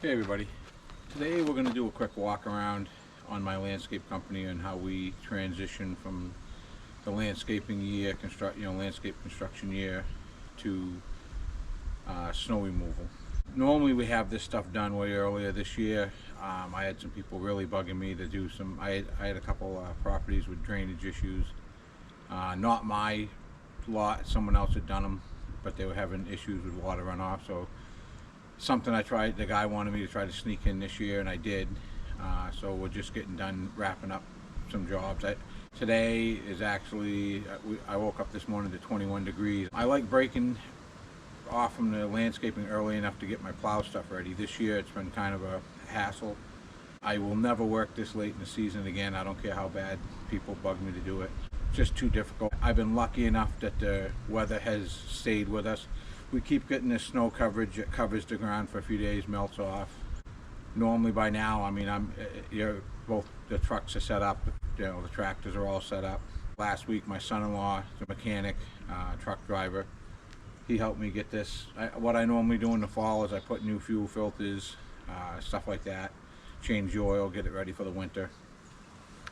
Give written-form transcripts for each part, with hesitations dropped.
Hey everybody, today we're going to do a quick walk around on my landscape company and how we transition from the landscaping year, landscape construction year to snow removal. Normally we have this stuff done way earlier. This year I had some people really bugging me to do some, I had a couple properties with drainage issues. Not my lot, someone else had done them, but they were having issues with water runoff, so something the guy wanted me to try to sneak in this year, and I did. So we're just getting done wrapping up some jobs. Today is actually, I woke up this morning to 21 degrees. I like breaking off from the landscaping early enough to get my plow stuff ready. This year it's been kind of a hassle. I will never work this late in the season again. I don't care how bad people bug me to do it. It's just too difficult. I've been lucky enough that the weather has stayed with us. We keep getting this snow coverage that covers the ground for a few days, melts off. Normally by now, I mean, both the trucks are set up, the tractors are all set up. Last week, my son-in-law, the mechanic, truck driver, he helped me get this. What I normally do in the fall is I put new fuel filters, stuff like that, change the oil, get it ready for the winter.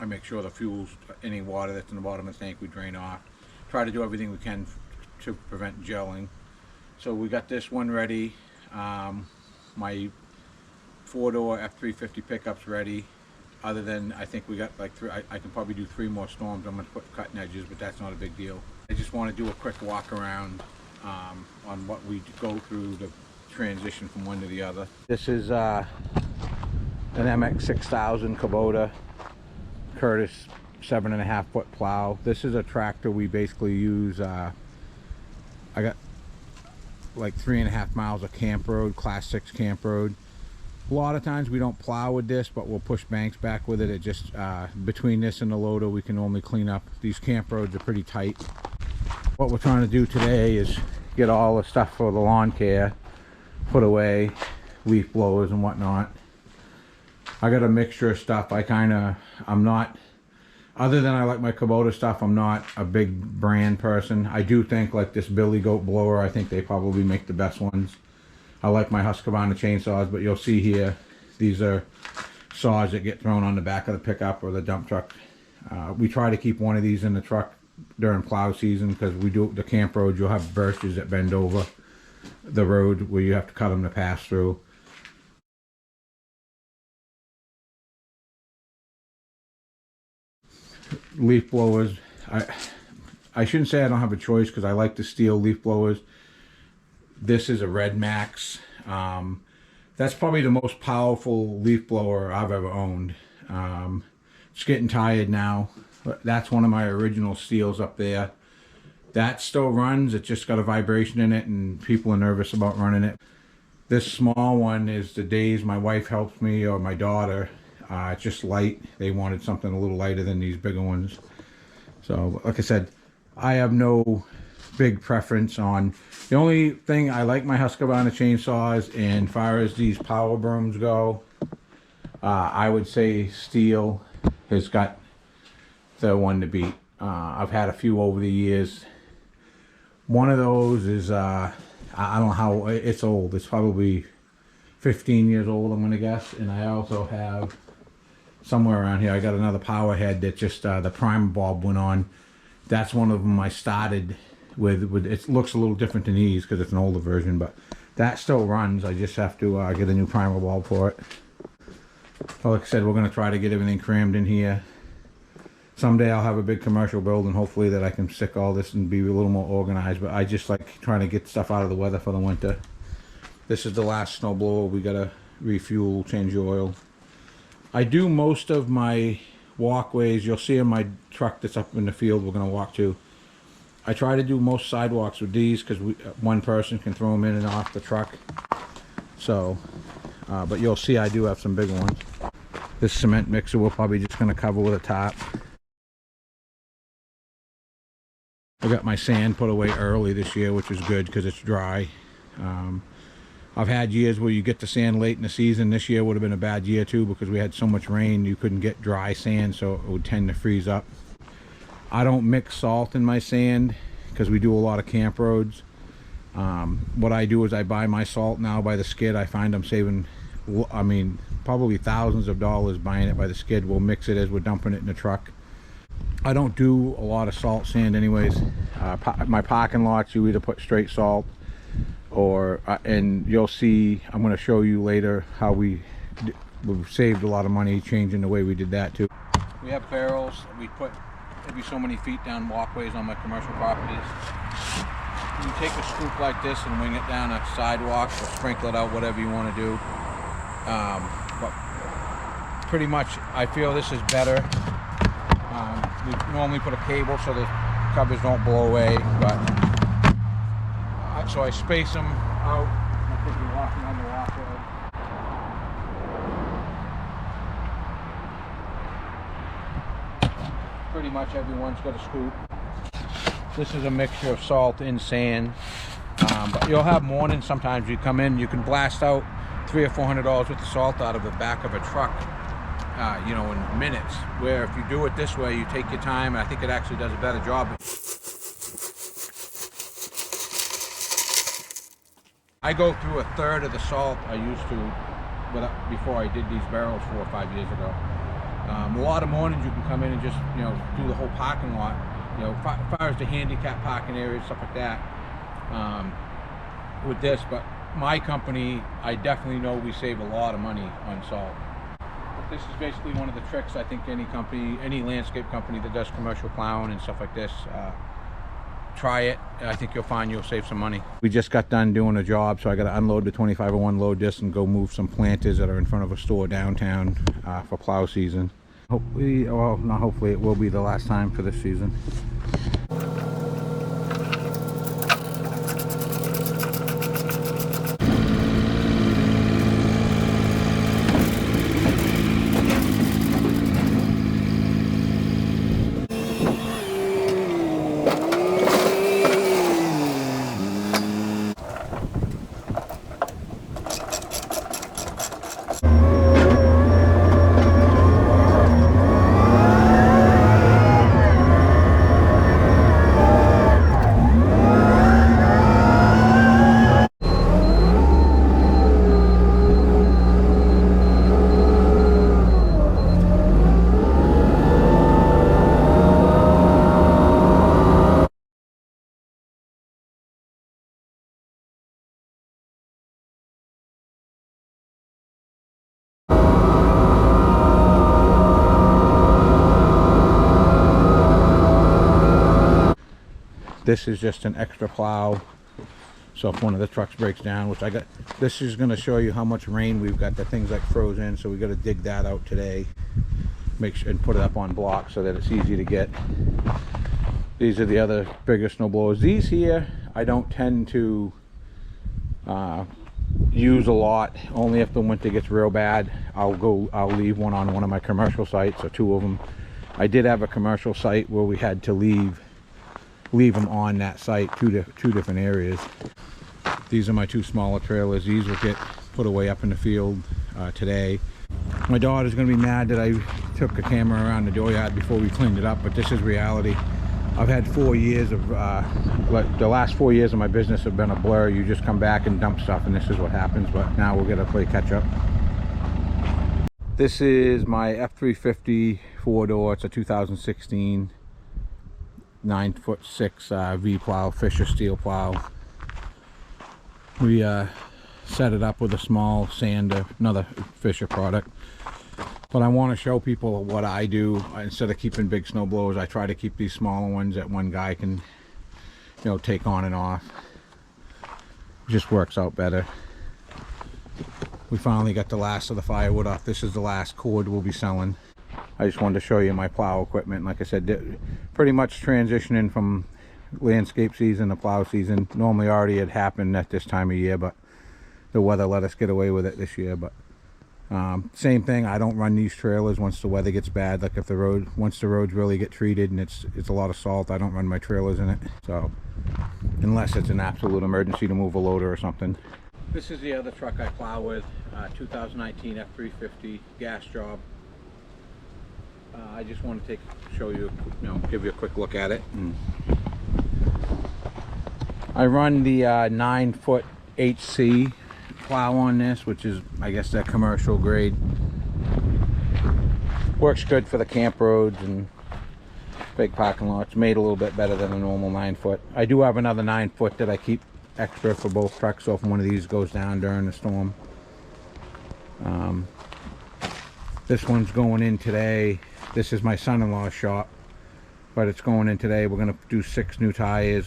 I make sure the fuel's, any water that's in the bottom of the tank, we drain off. Try to do everything we can to prevent gelling. So we got this one ready. My 4-door F-350 pickup's ready. Other than, I think we got like I can probably do 3 more storms. I'm gonna put cutting edges, but that's not a big deal. I just want to do a quick walk around on what we go through the transition from one to the other. This is an MX 6000 Kubota Curtis 7.5 foot plow. This is a tractor we basically use. I got like 3.5 miles of camp road, class 6 camp road. A lot of times we don't plow with this, but we'll push banks back with it. It just between this and the loader, we can normally clean up. These camp roads are pretty tight. What we're trying to do today is get all the stuff for the lawn care put away, leaf blowers and whatnot. I got a mixture of stuff. I'm not, other than I like my Kubota stuff, I'm not a big brand person. I do think like this Billy Goat blower, I think they probably make the best ones. I like my Husqvarna chainsaws, but you'll see here, these are saws that get thrown on the back of the pickup or the dump truck. We try to keep one of these in the truck during plow season because we do the camp roads. You'll have birches that bend over the road where you have to cut them to pass through. Leaf blowers, I shouldn't say I don't have a choice because I like the steel leaf blowers. This is a Red Max. That's probably the most powerful leaf blower I've ever owned. It's getting tired now. That's one of my original steels up there. That still runs. It just got a vibration in it and people are nervous about running it. This small one is the days my wife helps me or my daughter. It's just light. They wanted something a little lighter than these bigger ones. So like I said, I have no big preference on. The only thing I like my Husqvarna chainsaws, and as far as these power brooms go, I would say steel has got the one to beat. I've had a few over the years. One of those is I don't know how it's old. It's probably 15 years old, I'm gonna guess. And I also have somewhere around here, I got another power head that just the primer bulb went on. That's one of them I started with. It looks a little different than these because it's an older version, but that still runs. I just have to get a new primer bulb for it. So like I said, we're going to try to get everything crammed in here. Someday I'll have a big commercial building, hopefully, that I can stick all this and be a little more organized, but I just like trying to get stuff out of the weather for the winter. This is the last snow blower. We got to refuel, change the oil. I do most of my walkways. You'll see in my truck that's up in the field we're going to walk to. I try to do most sidewalks with these because one person can throw them in and off the truck. So, but you'll see I do have some big ones. This cement mixer we're probably just going to cover with a top. I got my sand put away early this year, which is good because it's dry. I've had years where you get the sand late in the season. This year would have been a bad year too because we had so much rain you couldn't get dry sand, so it would tend to freeze up. I don't mix salt in my sand because we do a lot of camp roads. What I do is I buy my salt now by the skid. I find I'm saving I mean, probably thousands of dollars buying it by the skid. We'll mix it as we're dumping it in the truck. I don't do a lot of salt sand anyways. My parking lots, you either put straight salt or and you'll see, I'm going to show you later how we've saved a lot of money changing the way we did that too. We have barrels. We put every so many feet down walkways on my commercial properties. You take a scoop like this and wing it down a sidewalk or sprinkle it out, whatever you want to do. But pretty much I feel this is better. We normally put a cable so the covers don't blow away, but so I space them out. I think you're walking on the walkway. Pretty much everyone's got a scoop. This is a mixture of salt and sand, but you'll have mornings sometimes you come in, you can blast out $300 or $400 worth of salt out of the back of a truck, you know, in minutes. Where if you do it this way, you take your time, and I think it actually does a better job. I go through a third of the salt I used to before I did these barrels 4 or 5 years ago. A lot of mornings you can come in and just, you know, do the whole parking lot. You know, as far as the handicap parking areas, stuff like that, with this. But my company, I definitely know we save a lot of money on salt. But this is basically one of the tricks I think any company, any landscape company that does commercial plowing and stuff like this, try it. I think you'll find you'll save some money. We just got done doing a job, so I got to unload the 2501, load this, and go move some planters that are in front of a store downtown for plow season. Hopefully, well, not hopefully, it will be the last time for this season. This is just an extra plow, so if one of the trucks breaks down, which I got, this is going to show you how much rain we've got. The thing's like frozen, so we got to dig that out today, make sure and put it up on blocks so that it's easy to get. These are the other bigger snow blowers. These here I don't tend to use a lot. Only if the winter gets real bad, I'll leave one on one of my commercial sites, or 2 of them. I did have a commercial site where we had to leave them on that site, two different areas. These are my 2 smaller trailers. These will get put away up in the field today. My daughter's gonna be mad that I took a camera around the dooryard before we cleaned it up, but this is reality. I've had 4 years of like the last 4 years of my business have been a blur. You just come back and dump stuff, and this is what happens. But now we're gonna play catch up. This is my F350 4-door. It's a 2016 9'6" V plow, Fisher steel plow. We set it up with a small sander, another Fisher product. But I want to show people what I do. Instead of keeping big snow blowers, I try to keep these smaller ones that one guy can, you know, take on and off. It just works out better. We finally got the last of the firewood off. This is the last cord we'll be selling. I just wanted to show you my plow equipment. Like I said, pretty much transitioning from landscape season to plow season. Normally already had happened at this time of year, but the weather let us get away with it this year. But same thing, I don't run these trailers once the weather gets bad. Like if once the roads really get treated and it's a lot of salt, I don't run my trailers in it. So unless it's an absolute emergency to move a loader or something. This is the other truck I plow with, 2019 F350 gas job. I just want to show you, give you a quick look at it. I run the 9-foot HC plow on this, which is, I guess, that commercial grade. Works good for the camp roads and big parking lots. Made a little bit better than a normal 9-foot. I do have another 9-foot that I keep extra for both trucks, so if one of these goes down during the storm. This one's going in today. This is my son-in-law's shop, but it's going in today. We're going to do 6 new tires,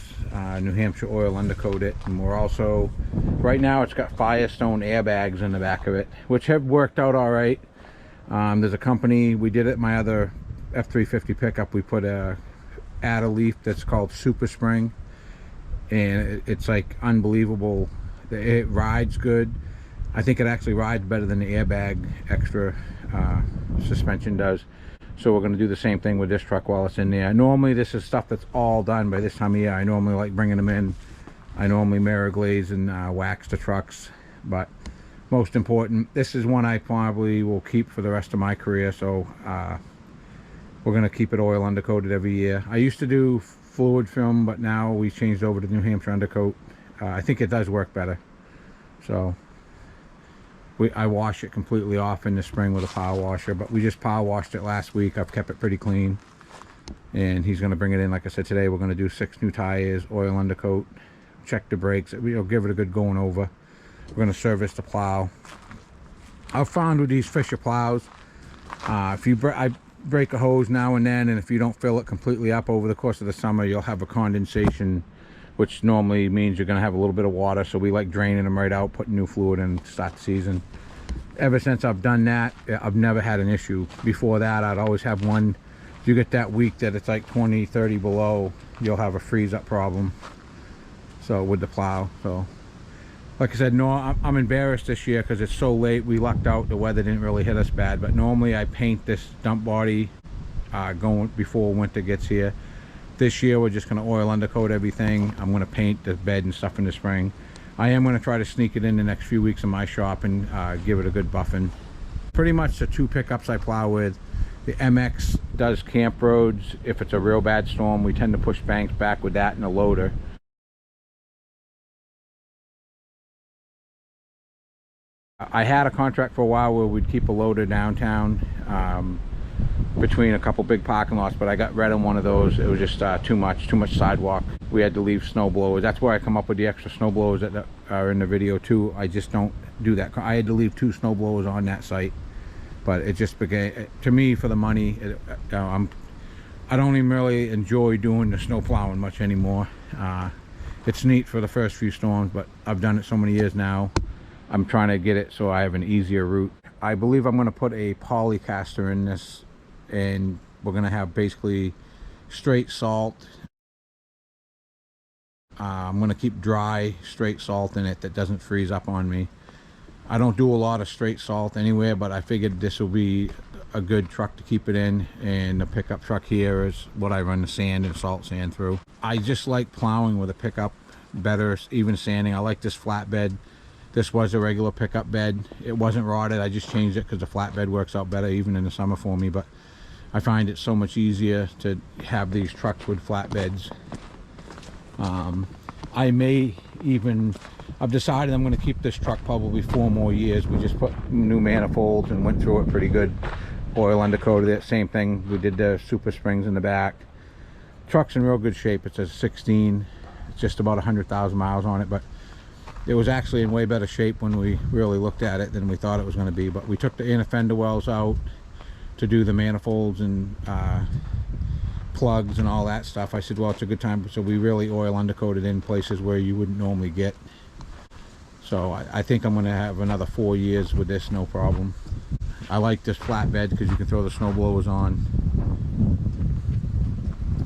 New Hampshire oil undercoat it, and we're also, right now it's got Firestone airbags in the back of it, which have worked out all right. There's a company, we did it, my other F350 pickup, we put a add a leaf that's called Super Spring, and it's like unbelievable. It rides good. I think it actually rides better than the airbag extra suspension does. So we're going to do the same thing with this truck while it's in there. Normally this is stuff that's all done by this time of year. I normally like bringing them in. I normally mirror glaze and wax the trucks, but most important, this is one I probably will keep for the rest of my career. So we're going to keep it oil undercoated every year. I used to do fluid film, but now we changed over to New Hampshire undercoat. I think it does work better. So I wash it completely off in the spring with a power washer, but we just power washed it last week. I've kept it pretty clean, and he's going to bring it in. Like I said, today we're going to do 6 new tires, oil undercoat, check the brakes. We'll give it a good going over. We're going to service the plow. I've found with these Fisher plows, I break a hose now and then, and if you don't fill it completely up over the course of the summer, you'll have a condensation, which normally means you're going to have a little bit of water. So we like draining them right out, putting new fluid in to start the season. Ever since I've done that, I've never had an issue. Before that, I'd always have one. If you get that week that it's like 20, 30 below, you'll have a freeze up problem. So with the plow. So like I said, no, I'm embarrassed this year because it's so late. We lucked out. The weather didn't really hit us bad, but normally I paint this dump body going before winter gets here. This year we're just going to oil undercoat everything. I'm going to paint the bed and stuff in the spring. I am going to try to sneak it in the next few weeks in my shop and give it a good buffing. Pretty much the 2 pickups I plow with. The MX does camp roads. If it's a real bad storm, we tend to push banks back with that and a loader. I had a contract for a while where we'd keep a loader downtown between a couple big parking lots, but I got rid of one of those. It was just too much sidewalk. We had to leave snow blowers. That's where I come up with the extra snow blowers that are in the video too. I just don't do that. I had to leave 2 snow blowers on that site, but it just became, to me, for the money, I don't even really enjoy doing the snow plowing much anymore. It's neat for the first few storms, but I've done it so many years now. I'm trying to get it so I have an easier route. I believe I'm going to put a polycaster in this, and we're going to have basically straight salt. I'm going to keep dry straight salt in it that doesn't freeze up on me. I don't do a lot of straight salt anywhere, but I figured this will be a good truck to keep it in, and the pickup truck here is what I run the sand and salt sand through. I just like plowing with a pickup better, even sanding. I like this flatbed. This was a regular pickup bed. It wasn't rotted. I just changed it because the flatbed works out better even in the summer for me, but I find it so much easier to have these trucks with flatbeds. I've decided I'm going to keep this truck probably 4 more years. We just put new manifolds and went through it pretty good. Oil undercoated it, same thing. We did the Super Springs in the back. Truck's in real good shape. It's a 16. It's just about 100,000 miles on it, but it was actually in way better shape when we really looked at it than we thought it was going to be. But we took the inner fender wells out to do the manifolds and plugs and all that stuff. I said, well, it's a good time. So we really oil undercoated in places where you wouldn't normally get. So I think I'm going to have another 4 years with this, no problem. I like this flatbed because you can throw the snow blowers on.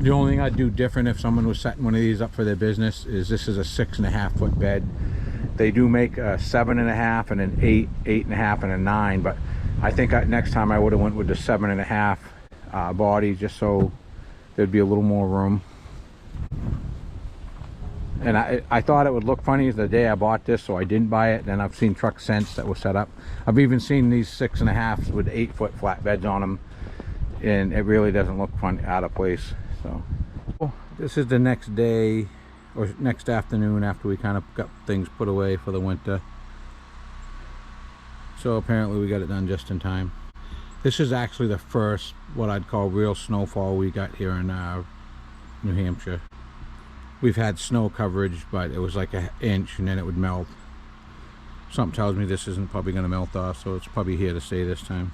The only thing I'd do different if someone was setting one of these up for their business is this is a 6.5 foot bed. They do make a 7.5 and an 8, 8.5 and a 9, but I think next time I would have went with the 7.5 body, just so there'd be a little more room. And I thought it would look funny the day I bought this, so I didn't buy it. Then I've seen trucks since that were set up. I've even seen these 6.5s with 8 foot flatbeds on them, and it really doesn't look fun, out of place. So this is the next day or next afternoon after we kind of got things put away for the winter. So apparently we got it done just in time. This is actually the first, what I'd call real snowfall we got here in New Hampshire. We've had snow coverage, but it was like an inch and then it would melt. Something tells me this isn't probably going to melt off, so it's probably here to stay this time.